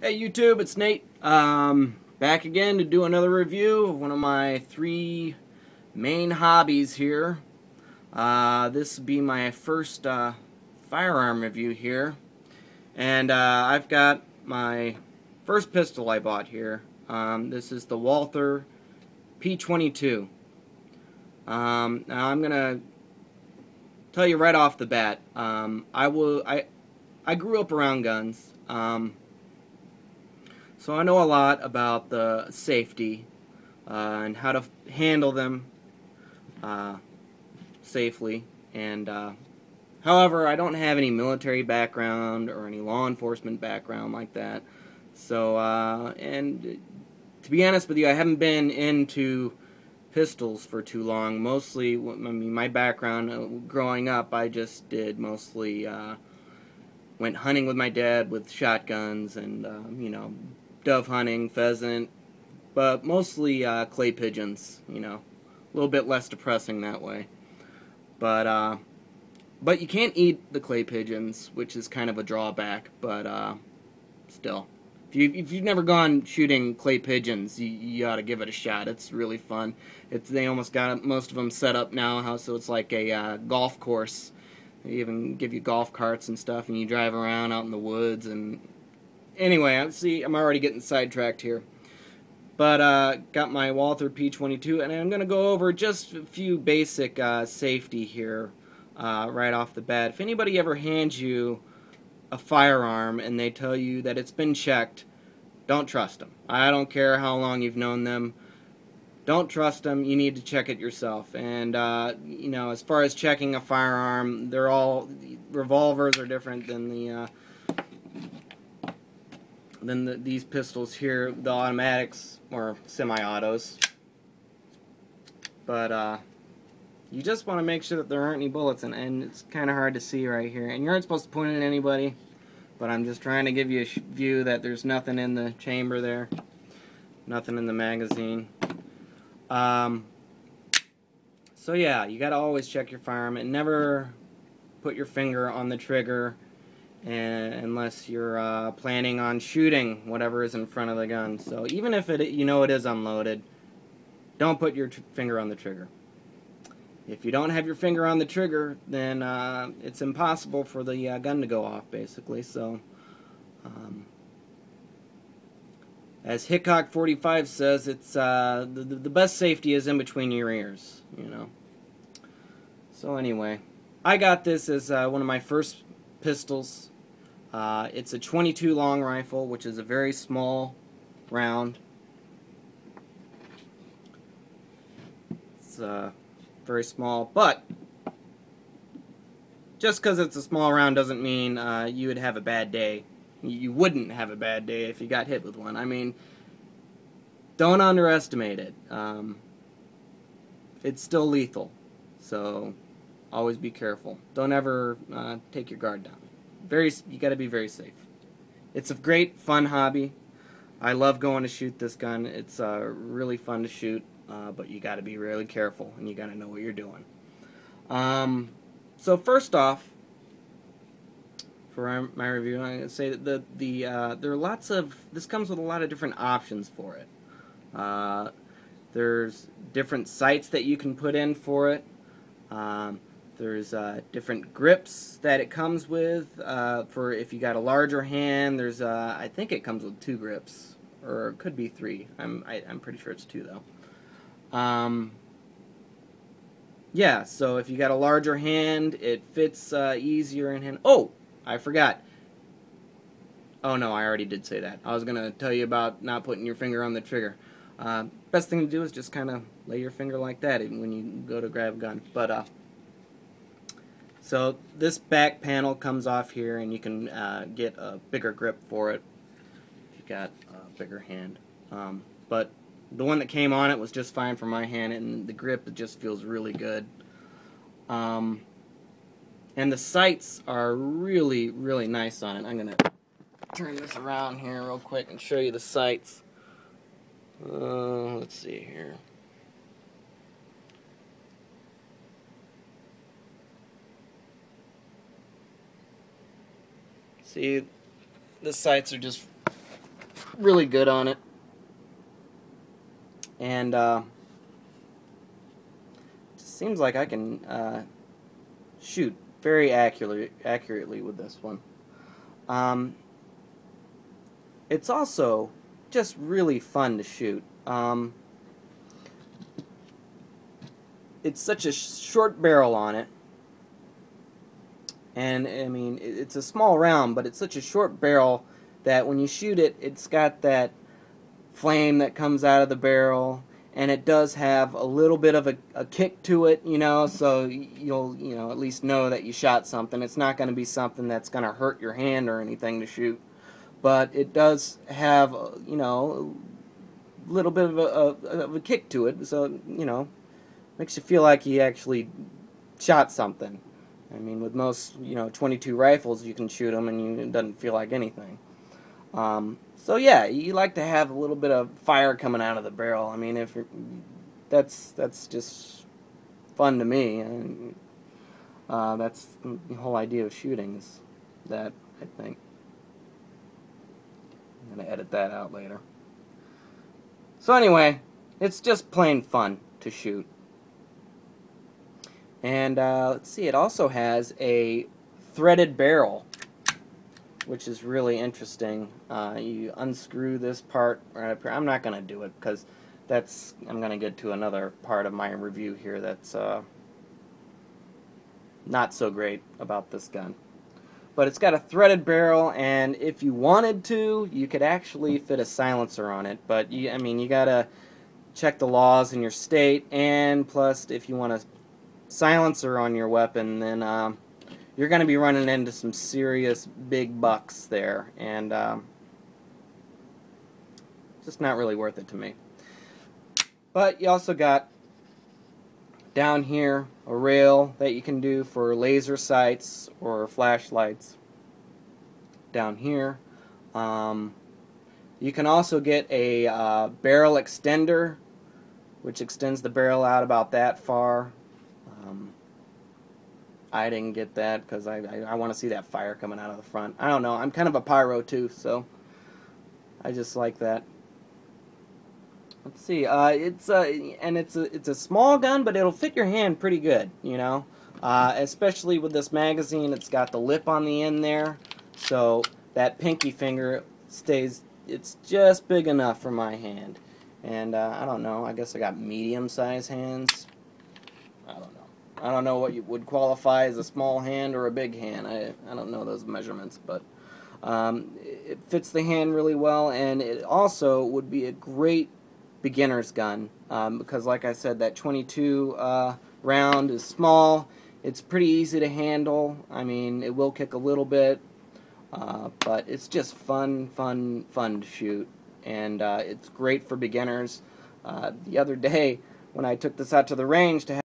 Hey YouTube, it's Nate. Back again to do another review of one of my three main hobbies here. This will be my first firearm review here. And I've got my first pistol I bought here. This is the Walther P22. Now I'm gonna tell you right off the bat. I grew up around guns. So I know a lot about the safety and how to handle them safely. And however, I don't have any military background or any law enforcement background like that. So and to be honest with you, I haven't been into pistols for too long. Mostly, I mean, my background growing up, I just did mostly went hunting with my dad with shotguns and you know, dove hunting, pheasant, but mostly clay pigeons, you know, a little bit less depressing that way. But you can't eat the clay pigeons, which is kind of a drawback, but still. If you've never gone shooting clay pigeons, you ought to give it a shot. It's really fun. They almost got most of them set up now, so it's like a golf course. They even give you golf carts and stuff, and you drive around out in the woods. And anyway, see, I'm already getting sidetracked here. But got my Walther P22, and I'm going to go over just a few basic safety here right off the bat. If anybody ever hands you a firearm and they tell you that it's been checked, don't trust them. I don't care how long you've known them. Don't trust them. You need to check it yourself. And you know, as far as checking a firearm, revolvers are different than these pistols here, the automatics or semi-autos. But you just want to make sure that there aren't any bullets in it, and it's kind of hard to see right here. And you aren't supposed to point it at anybody, but I'm just trying to give you a view that there's nothing in the chamber there, nothing in the magazine. So yeah, you gotta always check your firearm and never put your finger on the trigger unless you're planning on shooting whatever is in front of the gun. So even if you know it is unloaded, don't put your finger on the trigger. If you don't have your finger on the trigger, then it's impossible for the gun to go off, basically. So, as Hickok 45 says, it's the best safety is in between your ears, you know. So anyway, I got this as one of my first pistols. It's a 22 long rifle, which is a very small round. It's very small, but just because it's a small round doesn't mean you would have a bad day. You wouldn't have a bad day if you got hit with one. I mean, don't underestimate it. It's still lethal, so always be careful. Don't ever take your guard down. You got to be very safe. It's a great, fun hobby. I love going to shoot this gun. It's really fun to shoot. But you got to be really careful, and you got to know what you're doing. So first off, for my review, I'm going to say that there are lots of. This comes with a lot of different options for it. There's different sights that you can put in for it. There's different grips that it comes with. For if you got a larger hand, there's I think it comes with 2 grips, or it could be 3. I'm pretty sure it's 2 though. Yeah, so if you got a larger hand, it fits easier in hand. Oh, I forgot. Oh no, I already did say that. I was going to tell you about not putting your finger on the trigger. Best thing to do is just kind of lay your finger like that even when you go to grab a gun. But, so this back panel comes off here, and you can get a bigger grip for it if you got a bigger hand. But the one that came on it was just fine for my hand, and the grip, it just feels really good. And the sights are really, really nice on it. I'm going to turn this around here real quick and show you the sights. Let's see here. See, the sights are just really good on it. And it just seems like I can shoot very accurately with this one. It's also just really fun to shoot. It's such a short barrel on it, and I mean it's a small round, but it's such a short barrel that when you shoot it, it's got that flame that comes out of the barrel, and it does have a little bit of a kick to it, you know, so you'll at least know that you shot something. It's not going to be something that's going to hurt your hand or anything to shoot, but it does have a little bit of a kick to it, so makes you feel like you actually shot something. I mean, with most 22 rifles, you can shoot them and it doesn't feel like anything. So yeah, you like to have a little bit of fire coming out of the barrel. I mean, that's just fun to me, and that's the whole idea of shooting, is that, I think. I'm gonna edit that out later. So anyway, it's just plain fun to shoot. And let's see, it also has a threaded barrel, which is really interesting. You unscrew this part right up here. I'm not going to do it because I'm going to get to another part of my review here that's not so great about this gun. But it's got a threaded barrel, and if you wanted to, you could actually fit a silencer on it. But I mean, you got to check the laws in your state, and plus, if you want a silencer on your weapon, then you're going to be running into some serious big bucks there, and just not really worth it to me. But you also got down here a rail that you can do for laser sights or flashlights. Down here you can also get a barrel extender, which extends the barrel out about that far. I didn't get that because I want to see that fire coming out of the front. I don't know, I'm kind of a pyro too, so I just like that. Let's see, it's a small gun, but it'll fit your hand pretty good, especially with this magazine. It's got the lip on the end there, so that pinky finger it's just big enough for my hand. And I don't know, I guess I got medium-sized hands. I don't know what you would qualify as a small hand or a big hand. I don't know those measurements, but it fits the hand really well, and it also would be a great beginner's gun because, like I said, that 22 round is small. It's pretty easy to handle. I mean, it will kick a little bit, but it's just fun to shoot, and it's great for beginners. The other day, when I took this out to the range to